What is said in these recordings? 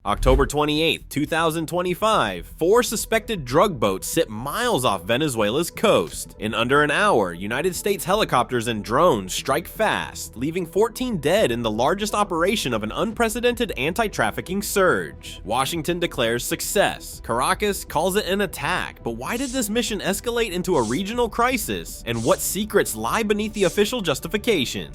October 28, 2025, 4 suspected drug boats sit miles off Venezuela's coast. In under an hour, United States helicopters and drones strike fast, leaving 14 dead in the largest operation of an unprecedented anti-trafficking surge. Washington declares success. Caracas calls it an attack, but why did this mission escalate into a regional crisis? And what secrets lie beneath the official justification?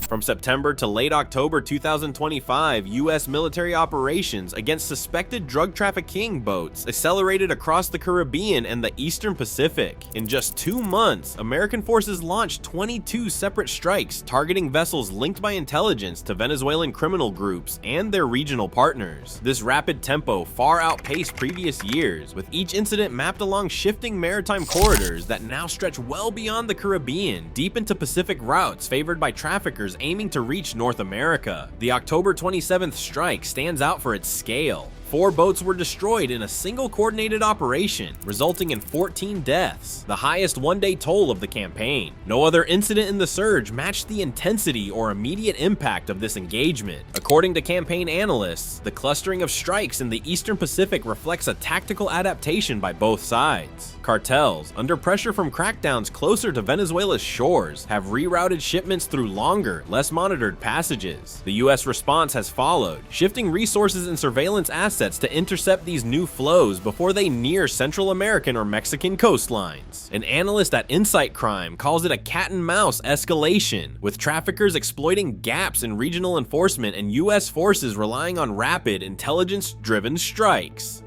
From September to late October 2025, U.S. military operations against suspected drug trafficking boats accelerated across the Caribbean and the Eastern Pacific. In just 2 months, American forces launched 22 separate strikes targeting vessels linked by intelligence to Venezuelan criminal groups and their regional partners. This rapid tempo far outpaced previous years, with each incident mapped along shifting maritime corridors that now stretch well beyond the Caribbean, deep into Pacific routes favored by traffickers aiming to reach North America. The October 27th strike stands out for its scale. 4 boats were destroyed in a single coordinated operation, resulting in 14 deaths, the highest one-day toll of the campaign. No other incident in the surge matched the intensity or immediate impact of this engagement. According to campaign analysts, the clustering of strikes in the Eastern Pacific reflects a tactical adaptation by both sides. Cartels, under pressure from crackdowns closer to Venezuela's shores, have rerouted shipments through longer, less monitored passages. The U.S. response has followed, shifting resources and surveillance assets to intercept these new flows before they near Central American or Mexican coastlines. An analyst at Insight Crime calls it a cat-and-mouse escalation, with traffickers exploiting gaps in regional enforcement and U.S. forces relying on rapid, intelligence-driven strikes.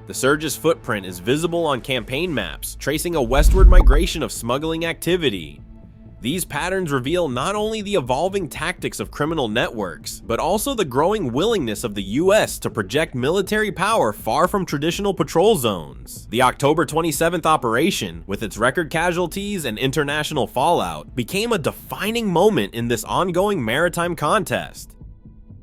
The surge's footprint is visible on campaign maps, tracing a westward migration of smuggling activity. These patterns reveal not only the evolving tactics of criminal networks, but also the growing willingness of the U.S. to project military power far from traditional patrol zones. The October 27th operation, with its record casualties and international fallout, became a defining moment in this ongoing maritime contest.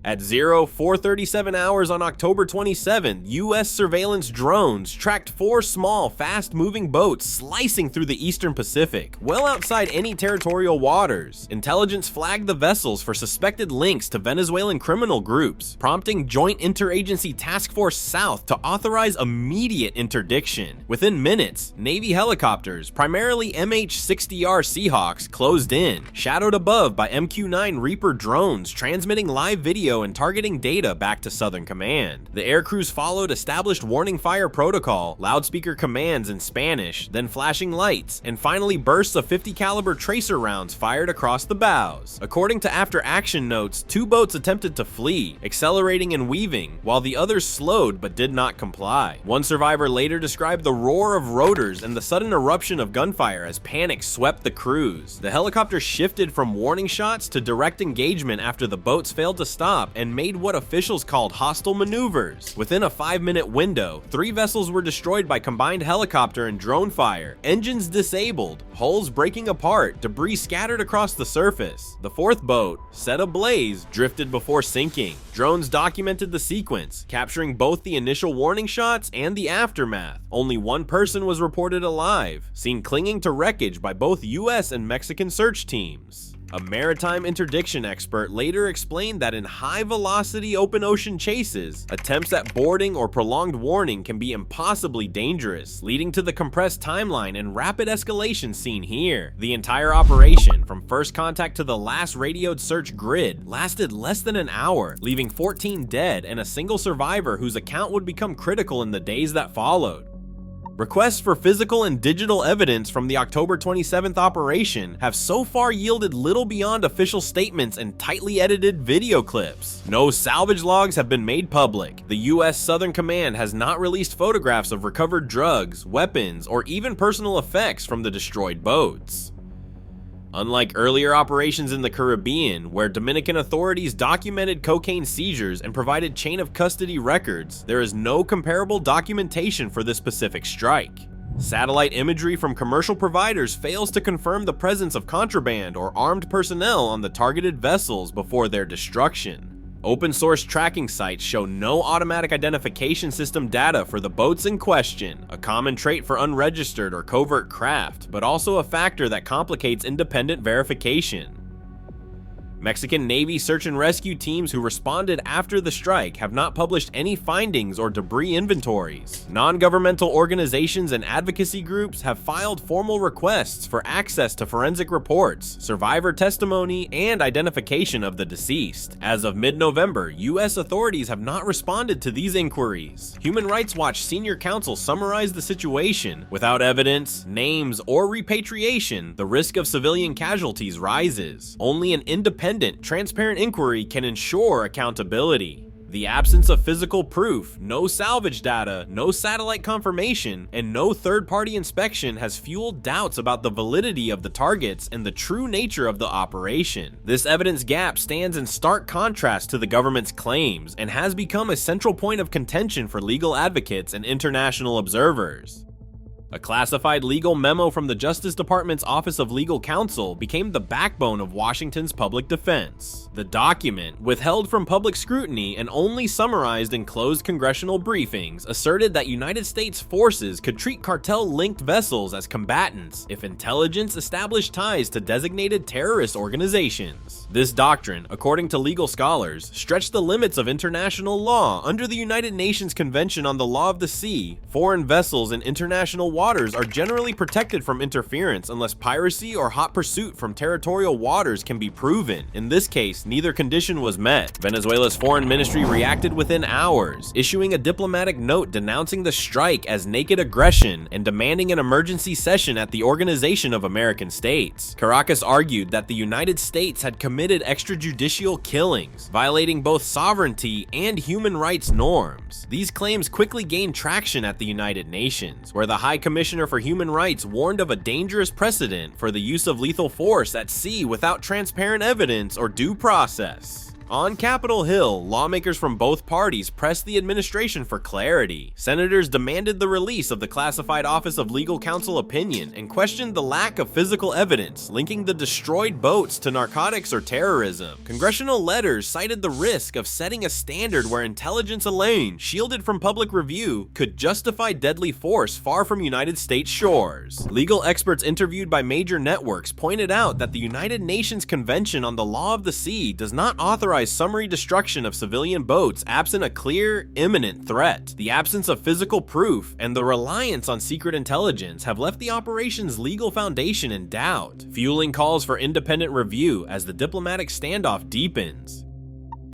At 04:37 hours on October 27, U.S. surveillance drones tracked 4 small, fast-moving boats slicing through the Eastern Pacific, well outside any territorial waters. Intelligence flagged the vessels for suspected links to Venezuelan criminal groups, prompting Joint Interagency Task Force South to authorize immediate interdiction. Within minutes, Navy helicopters, primarily MH-60R Seahawks, closed in, shadowed above by MQ-9 Reaper drones transmitting live video and targeting data back to Southern Command. The air crews followed established warning fire protocol, loudspeaker commands in Spanish, then flashing lights, and finally bursts of 50 caliber tracer rounds fired across the bows. According to after-action notes, 2 boats attempted to flee, accelerating and weaving, while the others slowed but did not comply. One survivor later described the roar of rotors and the sudden eruption of gunfire as panic swept the crews. The helicopter shifted from warning shots to direct engagement after the boats failed to stop and made what officials called hostile maneuvers. Within a 5-minute window, 3 vessels were destroyed by combined helicopter and drone fire, engines disabled, hulls breaking apart, debris scattered across the surface. The 4th boat, set ablaze, drifted before sinking. Drones documented the sequence, capturing both the initial warning shots and the aftermath. Only 1 person was reported alive, seen clinging to wreckage by both US and Mexican search teams. A maritime interdiction expert later explained that in high-velocity open ocean chases, attempts at boarding or prolonged warning can be impossibly dangerous, leading to the compressed timeline and rapid escalation seen here. The entire operation, from first contact to the last radioed search grid, lasted less than an hour, leaving 14 dead and a single survivor whose account would become critical in the days that followed. Requests for physical and digital evidence from the October 27th operation have so far yielded little beyond official statements and tightly edited video clips. No salvage logs have been made public. The U.S. Southern Command has not released photographs of recovered drugs, weapons, or even personal effects from the destroyed boats. Unlike earlier operations in the Caribbean, where Dominican authorities documented cocaine seizures and provided chain of custody records, there is no comparable documentation for this specific strike. Satellite imagery from commercial providers fails to confirm the presence of contraband or armed personnel on the targeted vessels before their destruction. Open source tracking sites show no automatic identification system data for the boats in question, a common trait for unregistered or covert craft, but also a factor that complicates independent verification. Mexican Navy search and rescue teams who responded after the strike have not published any findings or debris inventories. Non-governmental organizations and advocacy groups have filed formal requests for access to forensic reports, survivor testimony, and identification of the deceased. As of mid-November, U.S. authorities have not responded to these inquiries. Human Rights Watch senior counsel summarized the situation. Without evidence, names, or repatriation, the risk of civilian casualties rises. Only an independent, transparent inquiry can ensure accountability. The absence of physical proof, no salvage data, no satellite confirmation, and no third-party inspection has fueled doubts about the validity of the targets and the true nature of the operation. This evidence gap stands in stark contrast to the government's claims and has become a central point of contention for legal advocates and international observers. A classified legal memo from the Justice Department's Office of Legal Counsel became the backbone of Washington's public defense. The document, withheld from public scrutiny and only summarized in closed congressional briefings, asserted that United States forces could treat cartel-linked vessels as combatants if intelligence established ties to designated terrorist organizations. This doctrine, according to legal scholars, stretched the limits of international law. Under the United Nations Convention on the Law of the Sea, foreign vessels in international waters are generally protected from interference unless piracy or hot pursuit from territorial waters can be proven. In this case, neither condition was met. Venezuela's foreign ministry reacted within hours, issuing a diplomatic note denouncing the strike as naked aggression and demanding an emergency session at the Organization of American States. Caracas argued that the United States had committed extrajudicial killings, violating both sovereignty and human rights norms. These claims quickly gained traction at the United Nations, where the High Commissioner for Human Rights warned of a dangerous precedent for the use of lethal force at sea without transparent evidence or due process. On Capitol Hill, lawmakers from both parties pressed the administration for clarity. Senators demanded the release of the classified Office of Legal Counsel opinion and questioned the lack of physical evidence linking the destroyed boats to narcotics or terrorism. Congressional letters cited the risk of setting a standard where intelligence alone, shielded from public review, could justify deadly force far from United States shores. Legal experts interviewed by major networks pointed out that the United Nations Convention on the Law of the Sea does not authorize summary destruction of civilian boats absent a clear, imminent threat. The absence of physical proof and the reliance on secret intelligence have left the operation's legal foundation in doubt, fueling calls for independent review as the diplomatic standoff deepens.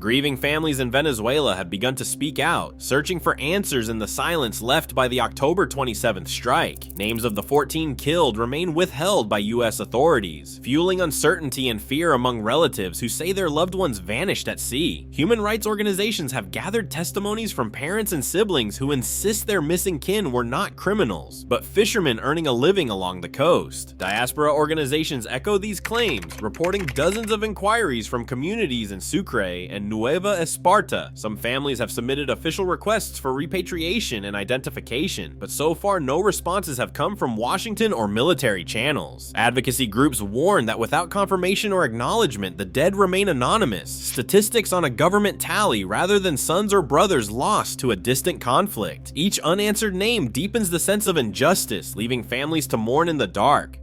Grieving families in Venezuela have begun to speak out, searching for answers in the silence left by the October 27th strike. Names of the 14 killed remain withheld by U.S. authorities, fueling uncertainty and fear among relatives who say their loved ones vanished at sea. Human rights organizations have gathered testimonies from parents and siblings who insist their missing kin were not criminals, but fishermen earning a living along the coast. Diaspora organizations echo these claims, reporting dozens of inquiries from communities in Sucre and Nueva Esparta. Some families have submitted official requests for repatriation and identification, but so far no responses have come from Washington or military channels. Advocacy groups warn that without confirmation or acknowledgement, the dead remain anonymous, statistics on a government tally rather than sons or brothers lost to a distant conflict. Each unanswered name deepens the sense of injustice, leaving families to mourn in the dark.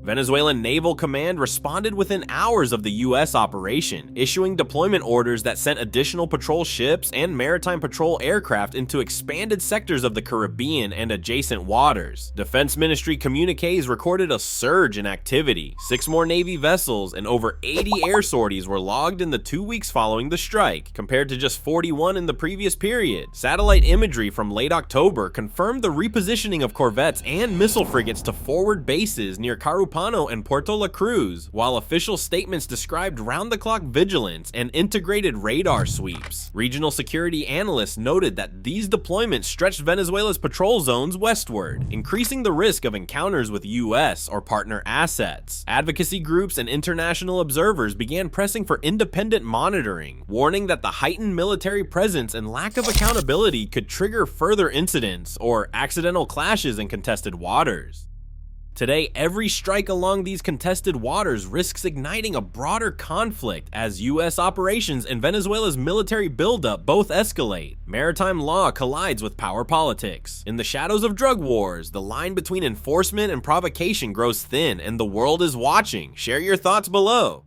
Venezuelan Naval Command responded within hours of the U.S. operation, issuing deployment orders that sent additional patrol ships and maritime patrol aircraft into expanded sectors of the Caribbean and adjacent waters. Defense Ministry communiques recorded a surge in activity. 6 more Navy vessels and over 80 air sorties were logged in the 2 weeks following the strike, compared to just 41 in the previous period. Satellite imagery from late October confirmed the repositioning of corvettes and missile frigates to forward bases near Carupano and Puerto La Cruz, while official statements described round-the-clock vigilance and integrated radar sweeps. Regional security analysts noted that these deployments stretched Venezuela's patrol zones westward, increasing the risk of encounters with U.S. or partner assets. Advocacy groups and international observers began pressing for independent monitoring, warning that the heightened military presence and lack of accountability could trigger further incidents or accidental clashes in contested waters. Today, every strike along these contested waters risks igniting a broader conflict as U.S. operations and Venezuela's military buildup both escalate. Maritime law collides with power politics. In the shadows of drug wars, the line between enforcement and provocation grows thin, and the world is watching. Share your thoughts below.